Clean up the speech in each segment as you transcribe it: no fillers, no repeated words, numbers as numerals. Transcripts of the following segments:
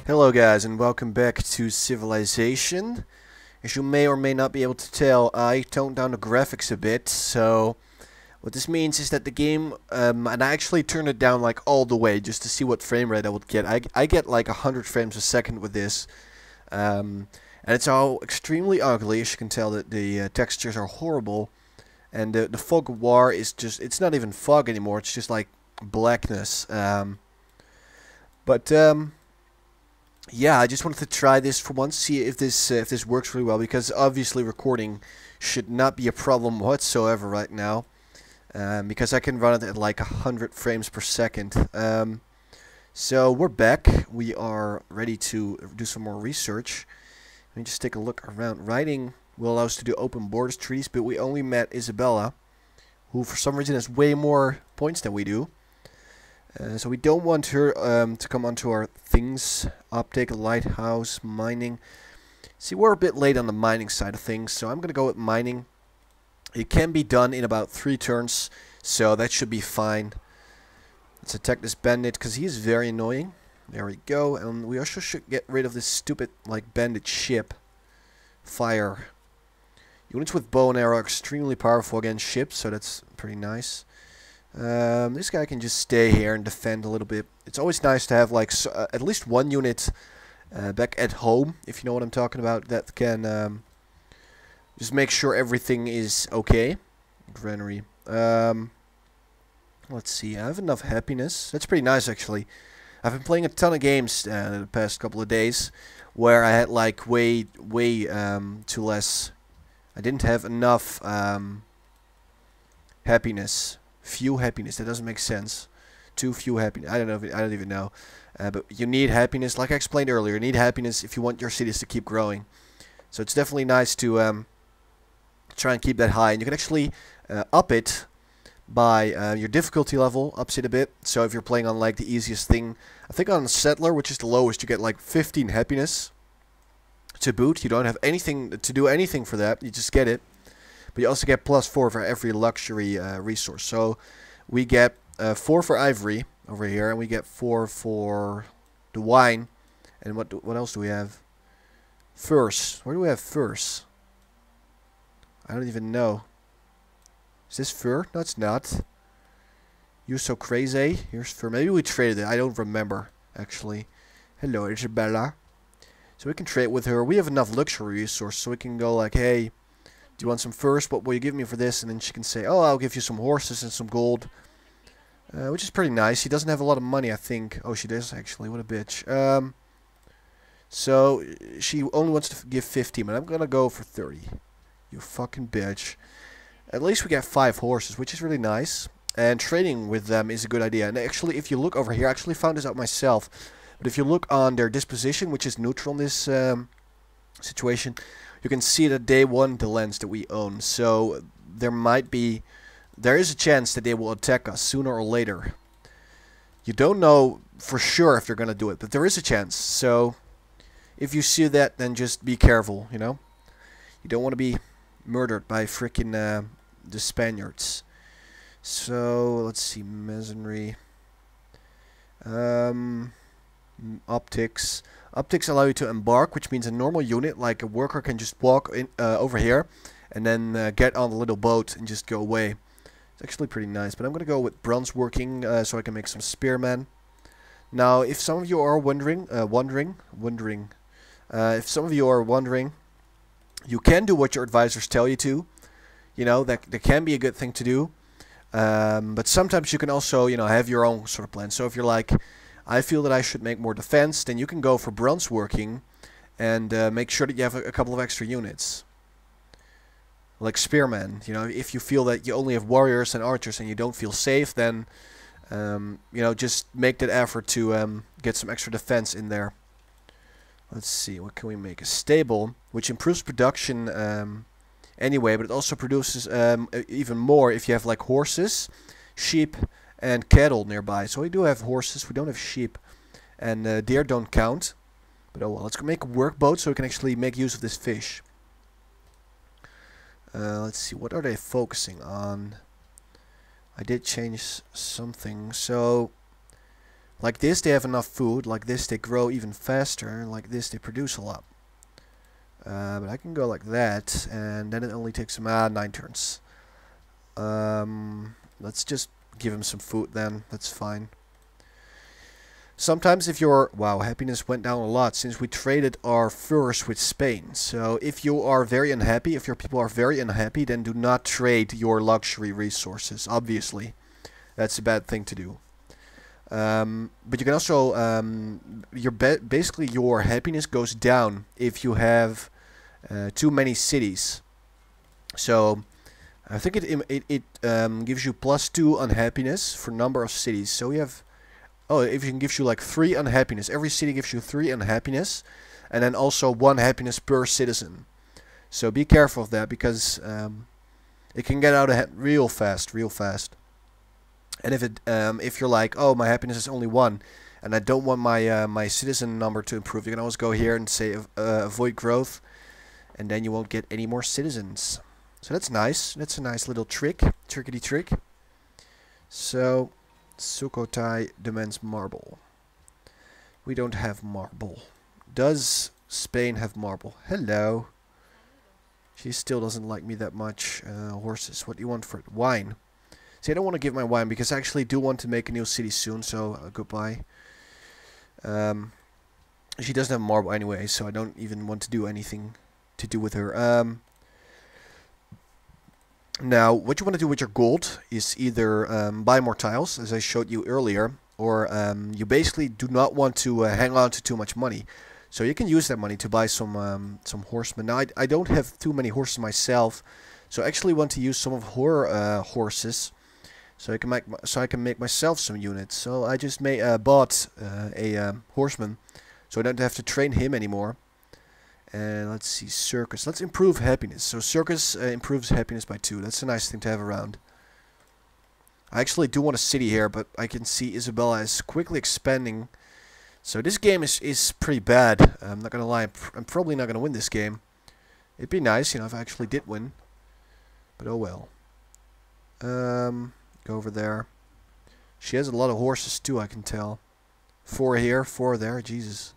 Hello guys and welcome back to Civilization. As you may or may not be able to tell, I toned down the graphics a bit, so what this means is that the game, and I actually turned it down like all the way just to see what frame rate I would get. I get like 100 frames a second with this, and it's all extremely ugly. As you can tell, that the textures are horrible, and the fog of war is just, it's not even fog anymore, it's just like blackness. But yeah, I just wanted to try this for once, see if this works really well, because obviously recording should not be a problem whatsoever right now, because I can run it at like 100 frames per second. So we're back. We are ready to do some more research. Let me just take a look around. Writing will allow us to do open borders treaties, but we only met Isabella, who for some reason has way more points than we do. So we don't want her to come onto our things. Optic, lighthouse, mining. See, we're a bit late on the mining side of things, so I'm going to go with mining. It can be done in about 3 turns, so that should be fine. Let's attack this bandit, because he is very annoying. There we go, and we also should get rid of this stupid, like, bandit ship. Fire. Units with bow and arrow are extremely powerful against ships, so that's pretty nice. This guy can just stay here and defend a little bit. It's always nice to have like at least one unit back at home, if you know what I'm talking about, that can just make sure everything is okay. Granary. Let's see, I have enough happiness. That's pretty nice, actually. I've been playing a ton of games the past couple of days where I had like way too less. I didn't have enough happiness. Few happiness. That doesn't make sense. Too few happiness. I don't know. I don't even know. But you need happiness, like I explained earlier. You need happiness if you want your cities to keep growing. So it's definitely nice to try and keep that high. And you can actually up it by your difficulty level. Ups it a bit. So if you're playing on like the easiest thing, I think on Settler, which is the lowest, you get like 15 happiness to boot. You don't have anything to do anything for that. You just get it. But you also get +4 for every luxury resource. So we get 4 for ivory over here, and we get 4 for the wine. And what else do we have? Furs. Where do we have furs? I don't even know. Is this fur? No, it's not. You're so crazy. Here's fur. Maybe we traded it. I don't remember, actually. Hello, Isabella. So we can trade with her. We have enough luxury resources, so we can go like, hey, do you want some furs? What will you give me for this? And then she can say, oh, I'll give you some horses and some gold. Which is pretty nice. She doesn't have a lot of money, I think. Oh, she does, actually. What a bitch. So, she only wants to give 15, but I'm going to go for 30. You fucking bitch. At least we get 5 horses, which is really nice. And trading with them is a good idea. And actually, if you look over here, I actually found this out myself. But if you look on their disposition, which is neutral in this situation, you can see that they want the lands that we own. So there is a chance that they will attack us sooner or later. You don't know for sure if they're going to do it, but there is a chance. So if you see that, then just be careful, you know. You don't want to be murdered by freaking the Spaniards. So let's see, masonry. Optics. Optics allow you to embark, which means a normal unit, like a worker, can just walk in, over here and then get on the little boat and just go away. It's actually pretty nice, but I'm going to go with bronze working so I can make some spearmen. Now, if some of you are wondering, if some of you are wondering, you can do what your advisors tell you to. You know, that can be a good thing to do. But sometimes you can also, you know, have your own sort of plan. So if you're like, I feel that I should make more defense, then you can go for bronze working and make sure that you have a couple of extra units. Like spearmen, you know, if you feel that you only have warriors and archers and you don't feel safe, then, you know, just make that effort to get some extra defense in there. Let's see, what can we make? A stable, which improves production anyway, but it also produces even more if you have like horses, sheep, and cattle nearby. So we do have horses, we don't have sheep, and deer don't count. But oh well, let's go make a workboat so we can actually make use of this fish. Let's see, what are they focusing on? I did change something, so Like this, they have enough food. Like this, they grow even faster. Like this, they produce a lot. But I can go like that, and then it only takes them 9 turns. Let's just give him some food then. That's fine. Sometimes if your... Wow, happiness went down a lot since we traded our furs with Spain. So if you are very unhappy, if your people are very unhappy, then do not trade your luxury resources, obviously. That's a bad thing to do. But you can also... basically your happiness goes down if you have too many cities. So I think it gives you +2 unhappiness for number of cities. So we have... Oh, if it gives you like 3 unhappiness. Every city gives you 3 unhappiness. And then also 1 happiness per citizen. So be careful of that, because it can get out of hand real fast. And if you're like, oh, my happiness is only 1, and I don't want my my citizen number to improve, you can always go here and say avoid growth, and then you won't get any more citizens. So that's nice. That's a nice little trick, trickety trick. So Sukhothai demands marble. We don't have marble. Does Spain have marble? Hello. She still doesn't like me that much. Horses. What do you want for it? Wine. See, I don't want to give my wine because I actually do want to make a new city soon. So goodbye. She doesn't have marble anyway, so I don't even want to do anything to do with her. Now, what you want to do with your gold is either buy more tiles, as I showed you earlier, or you basically do not want to hang on to too much money. So you can use that money to buy some horsemen. Now, I don't have too many horses myself, so I actually want to use some of her horses, so I can make myself some units. So I just bought a horseman, so I don't have to train him anymore. And let's see, circus. Let's improve happiness. So circus improves happiness by 2. That's a nice thing to have around. I actually do want a city here, but I can see Isabella is quickly expanding. So this game is pretty bad. I'm not gonna lie. I'm probably not gonna win this game. It'd be nice, you know, if I actually did win. But oh well. Go over there. She has a lot of horses too, I can tell. 4 here, 4 there. Jesus.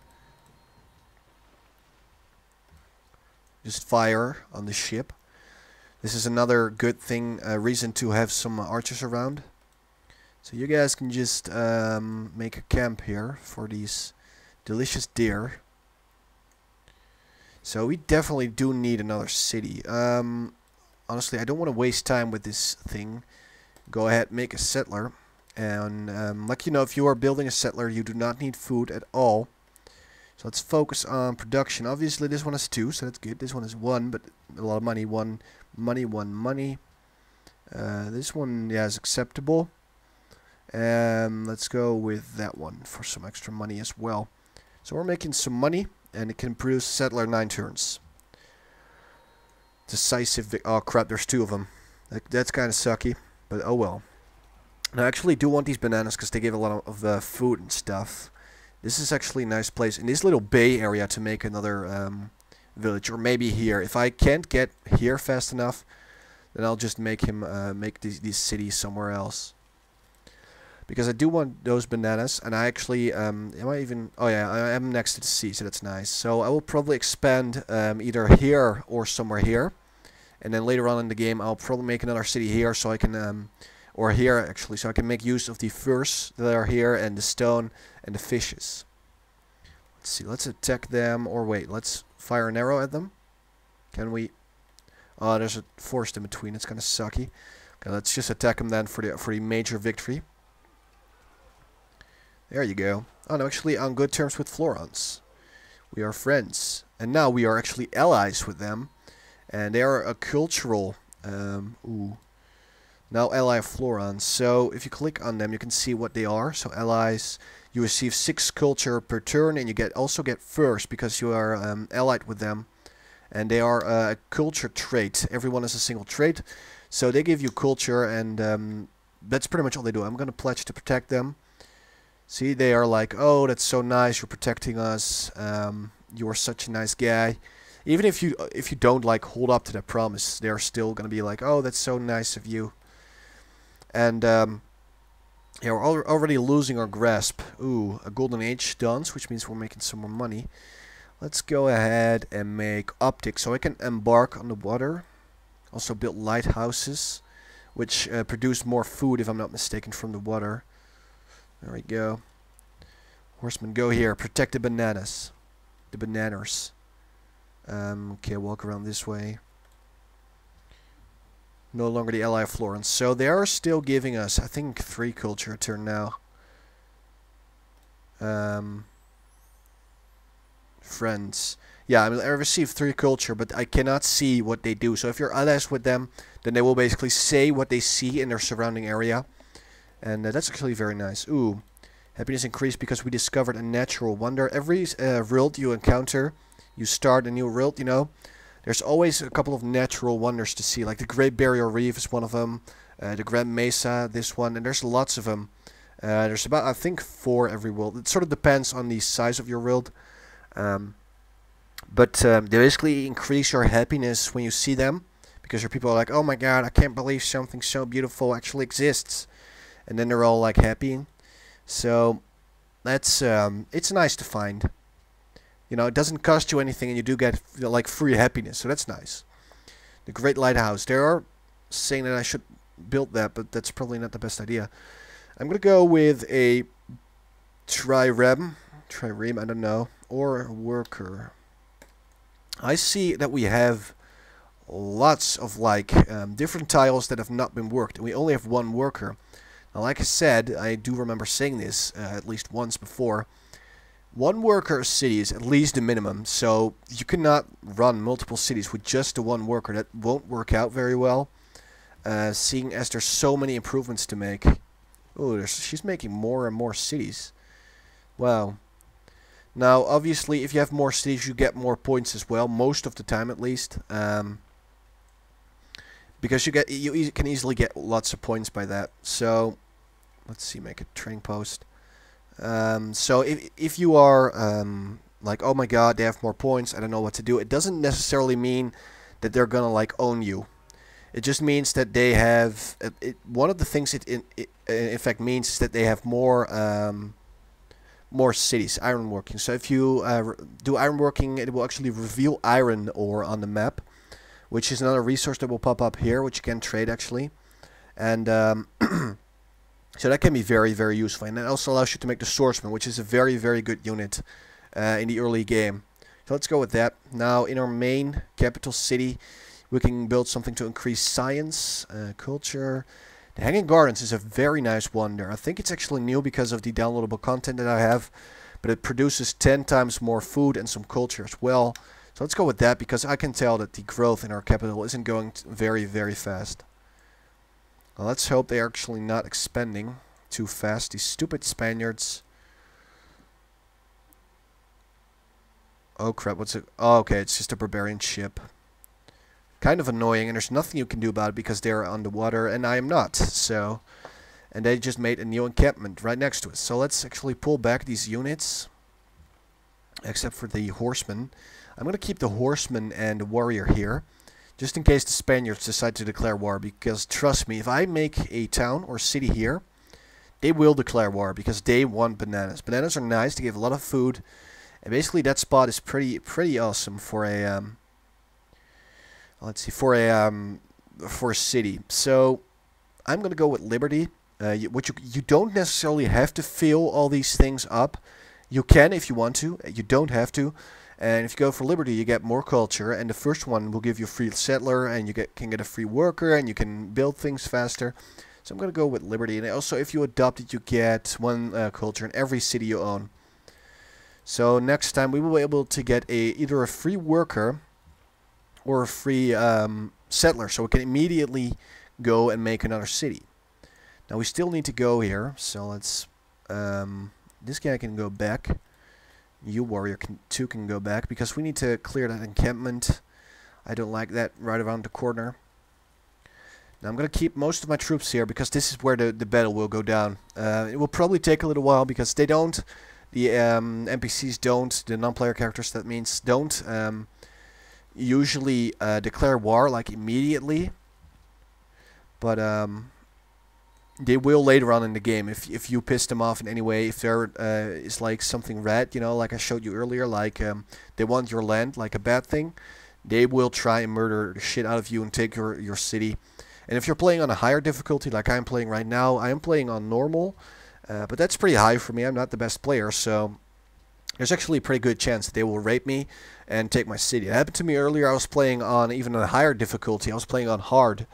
Just fire on the ship. This is another good thing, reason to have some archers around. So you guys can just make a camp here for these delicious deer. So we definitely do need another city. Honestly, I don't want to waste time with this thing. Go ahead, make a settler. And like you know, if you are building a settler, you do not need food at all. So let's focus on production. Obviously, this one is 2, so that's good. This one is 1, but a lot of money. 1 money, 1 money. This one, yeah, is acceptable. Let's go with that one for some extra money as well. So we're making some money, and it can produce settler 9 turns. Decisive. Oh crap! There's 2 of them. That's kind of sucky, but oh well. And I actually do want these bananas because they give a lot of food and stuff. This is actually a nice place in this little bay area to make another village, or maybe here. If I can't get here fast enough, then I'll just make him make these cities somewhere else. Because I do want those bananas, and I actually am I even? Oh yeah, I am next to the sea, so that's nice. So I will probably expand either here or somewhere here, and then later on in the game I'll probably make another city here, so I can or here actually, so I can make use of the furs that are here and the stone and the fishes. Let's see, let's attack them, or wait, let's fire an arrow at them. Can we? Oh, there's a forest in between. It's kind of sucky. Okay, let's just attack them then for the major victory. There you go. Oh, no, actually on good terms with Florence. We are friends, and now we are actually allies with them, and they are a cultural. Now ally of Florence. So if you click on them, you can see what they are. So allies, you receive 6 culture per turn, and you also get furs because you are allied with them. And they are a culture trait. Everyone is a single trait, so they give you culture, and that's pretty much all they do. I'm gonna pledge to protect them. See, they are like, oh, that's so nice. You're protecting us. You are such a nice guy. Even if you don't like hold up to that promise, they're still gonna be like, oh, that's so nice of you. And Yeah, we're already losing our grasp. Ooh, a golden age dance, which means we're making some more money. Let's go ahead and make optics so I can embark on the water. Also build lighthouses, which produce more food, if I'm not mistaken, from the water. There we go. Horsemen, go here. Protect the bananas. The bananas. Okay, walk around this way. No longer the ally of Florence. So they are still giving us, I think, 3 culture a turn now. Friends. Yeah, I received 3 culture, but I cannot see what they do. So if you're allies with them, then they will basically say what they see in their surrounding area. And that's actually very nice. Ooh. Happiness increased because we discovered a natural wonder. Every world you encounter, you start a new world, you know. There's always a couple of natural wonders to see. Like the Great Barrier Reef is one of them. The Grand Mesa, this one. And there's lots of them. There's about, I think, 4 every world. It sort of depends on the size of your world. But they basically increase your happiness when you see them. Because your people are like, oh my god, I can't believe something so beautiful actually exists. And then they're all like happy. So that's it's nice to find. You know, it doesn't cost you anything, and you do get like free happiness. So that's nice. The Great Lighthouse. They are saying that I should build that, but that's probably not the best idea. I'm gonna go with a trireme, I don't know, or worker. I see that we have lots of like different tiles that have not been worked, and we only have 1 worker. Now, like I said, I do remember saying this at least once before. 1 worker city is at least the minimum, so you cannot run multiple cities with just the 1 worker. That won't work out very well, seeing as there's so many improvements to make. Oh, she's making more and more cities. Wow. Now, obviously, if you have more cities, you get more points as well, most of the time at least. Because you can easily get lots of points by that. So, let's see, make a trading post. So if you are like, oh my god, they have more points, I don't know what to do, it doesn't necessarily mean that they're gonna like own you. It just means that they have one of the things it in fact means is that they have more cities, ironworking. So if you do ironworking, it will actually reveal iron ore on the map, which is another resource that will pop up here, which you can trade actually. And so that can be very, very useful. And it also allows you to make the swordsman, which is a very, very good unit in the early game. So let's go with that. Now in our main capital city, we can build something to increase science, culture. The Hanging Gardens is a very nice wonder. I think it's actually new because of the downloadable content that I have. But it produces 10 times more food and some culture as well. So let's go with that, because I can tell that the growth in our capital isn't going very, very fast. Well, let's hope they're actually not expanding too fast. These stupid Spaniards. Oh crap, what's it? Oh, okay, it's just a barbarian ship. Kind of annoying, and there's nothing you can do about it because they're underwater and I am not. So, and they just made a new encampment right next to us. So let's actually pull back these units. Except for the horsemen. I'm going to keep the horseman and the warrior here, just in case the Spaniards decide to declare war, because trust me, if I make a town or city here, they will declare war, because they want bananas. Bananas are nice, they give a lot of food, and basically that spot is pretty awesome for a, let's see, for a city. So, I'm going to go with Liberty. You don't necessarily have to fill all these things up. You can if you want to, you don't have to. And if you go for Liberty, you get more culture, and the first one will give you a free settler, and you can get a free worker, and you can build things faster. So I'm going to go with Liberty. And also, if you adopt it, you get 1 culture in every city you own. So next time, we will be able to get either a free worker or a free settler, so we can immediately go and make another city. Now we still need to go here, so let's... this guy can go back. You warrior can go back, because we need to clear that encampment. I don't like that right around the corner. Now I'm going to keep most of my troops here, because this is where the battle will go down. It will probably take a little while, because they don't, the NPCs don't, the non-player characters that means don't usually declare war like immediately. But they will later on in the game if you piss them off in any way. If there is like something red, you know, like I showed you earlier, like they want your land, like a bad thing, they will try and murder the shit out of you and take your city. And if you're playing on a higher difficulty, like I'm playing right now, I am playing on normal, but that's pretty high for me. I'm not the best player, so there's actually a pretty good chance that they will rape me and take my city. It happened to me earlier. I was playing on even a higher difficulty. I was playing on hard.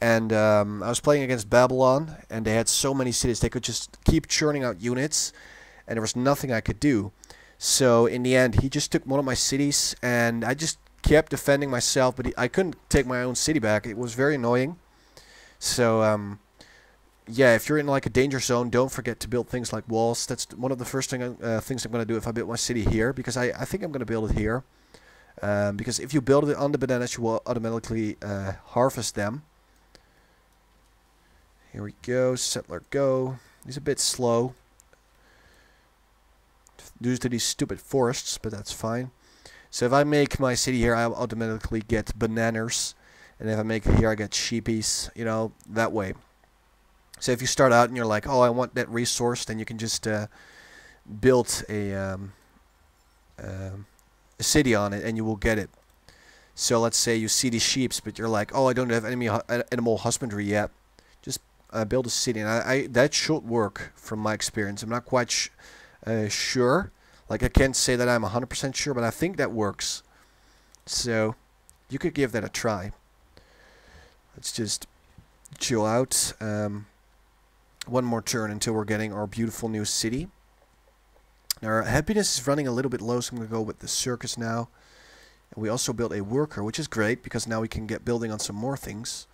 And I was playing against Babylon, and they had so many cities. They could just keep churning out units, and there was nothing I could do. So in the end, he just took one of my cities, and I just kept defending myself, but I couldn't take my own city back. It was very annoying. So yeah, if you're in like a danger zone, don't forget to build things like walls. That's one of the first things I'm going to do if I build my city here, because I think I'm going to build it here. Because if you build it on the bananas, you will automatically harvest them. Here we go, settler go. He's a bit slow due to these stupid forests, but that's fine. So if I make my city here, I'll automatically get bananas. And if I make it here, I get sheepies, you know, that way. So if you start out and you're like, oh, I want that resource, then you can just build a city on it and you will get it. So let's say you see these sheeps, but you're like, oh, I don't have animal husbandry yet. Just build a city, and that should work from my experience. I'm not quite sure. Like, I can't say that I'm 100% sure, but I think that works. So you could give that a try. Let's just chill out. One more turn until we're getting our beautiful new city. Now, our happiness is running a little bit low, so I'm going to go with the circus now. And we also built a worker, which is great, because now we can get building on some more things.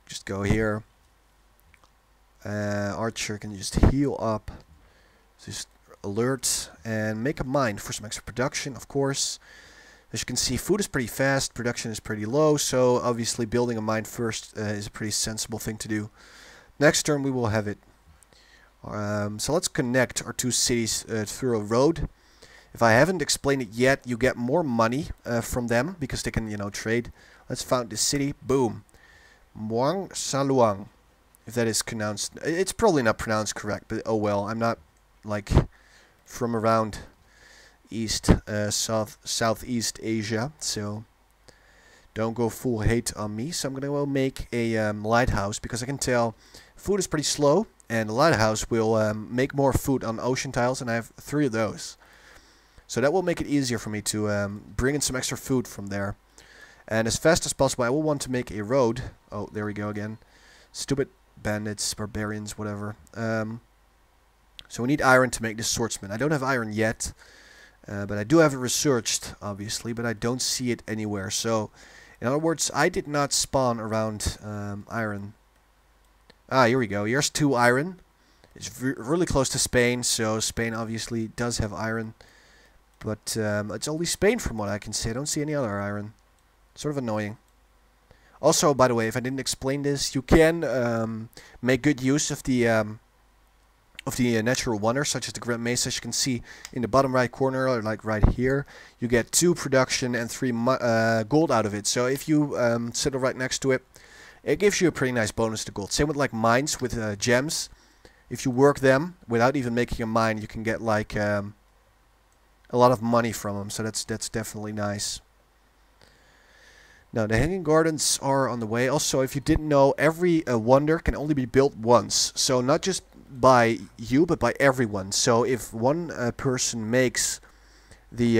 Just go here. Archer can just heal up. Just alert and make a mine for some extra production, of course. As you can see, food is pretty fast, production is pretty low, so obviously building a mine first is a pretty sensible thing to do. Next turn we will have it. So let's connect our two cities through a road. If I haven't explained it yet, you get more money from them because they can, you know, trade. Let's found this city. Boom. Muang, Saluang. If that is pronounced, it's probably not pronounced correct, but oh well. I'm not like from around Southeast Asia, so don't go full hate on me. So I'm gonna make a lighthouse because I can tell food is pretty slow, and the lighthouse will make more food on ocean tiles, and I have 3 of those. So that will make it easier for me to bring in some extra food from there. And as fast as possible, I will want to make a road. Oh, there we go again. Stupid bandits, barbarians, whatever. So we need iron to make this swordsman. I don't have iron yet, but I do have it researched, obviously, but I don't see it anywhere. So, in other words, I did not spawn around iron. Ah, here we go. Here's 2 iron. It's really close to Spain, so Spain obviously does have iron. But it's only Spain from what I can see. I don't see any other iron. Sort of annoying. Also, by the way, if I didn't explain this, you can make good use of the natural wonders, such as the Grand Mesa. As you can see in the bottom right corner, or like right here, you get 2 production and 3 gold out of it. So if you settle right next to it, it gives you a pretty nice bonus to gold. Same with like mines with gems. If you work them without even making a mine, you can get like a lot of money from them. So that's definitely nice. Now, the hanging gardens are on the way. Also, if you didn't know, every wonder can only be built once. So not just by you, but by everyone. So if one person makes the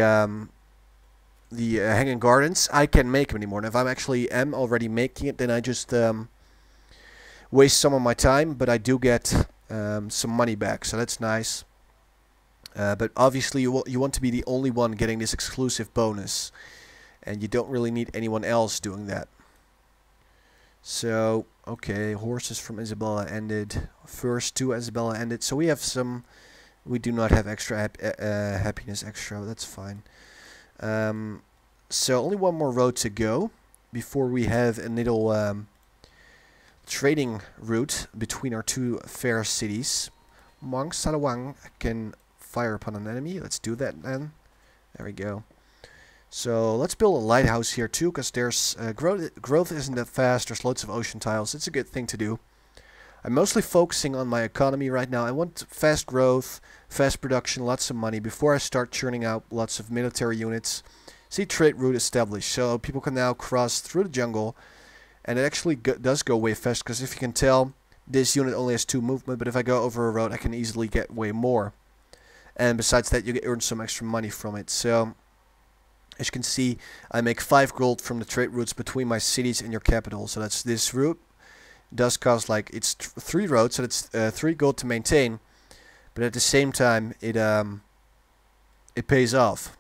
hanging gardens, I can't make them anymore. And if I'm actually already making it, then I just waste some of my time. But I do get some money back, so that's nice. But obviously, you want to be the only one getting this exclusive bonus. And you don't really need anyone else doing that. So, okay, horses from Isabella ended. First 2 Isabella ended. So we have some... We do not have extra happiness extra. That's fine. So only one more road to go before we have a little trading route between our 2 fair cities. Muang, Saluang can fire upon an enemy. Let's do that then. There we go. So let's build a lighthouse here too, because there's growth isn't that fast. There's loads of ocean tiles. It's a good thing to do. I'm mostly focusing on my economy right now. I want fast growth, fast production, lots of money before I start churning out lots of military units. See, trade route established, so people can now cross through the jungle, and it actually does go way fast, because if you can tell, this unit only has 2 movement, but if I go over a road I can easily get way more. And besides that, you earn some extra money from it. So as you can see, I make 5 gold from the trade routes between my cities and your capital. So that's this route. It does cost like, it's 3 roads, so it's 3 gold to maintain. But at the same time, it pays off.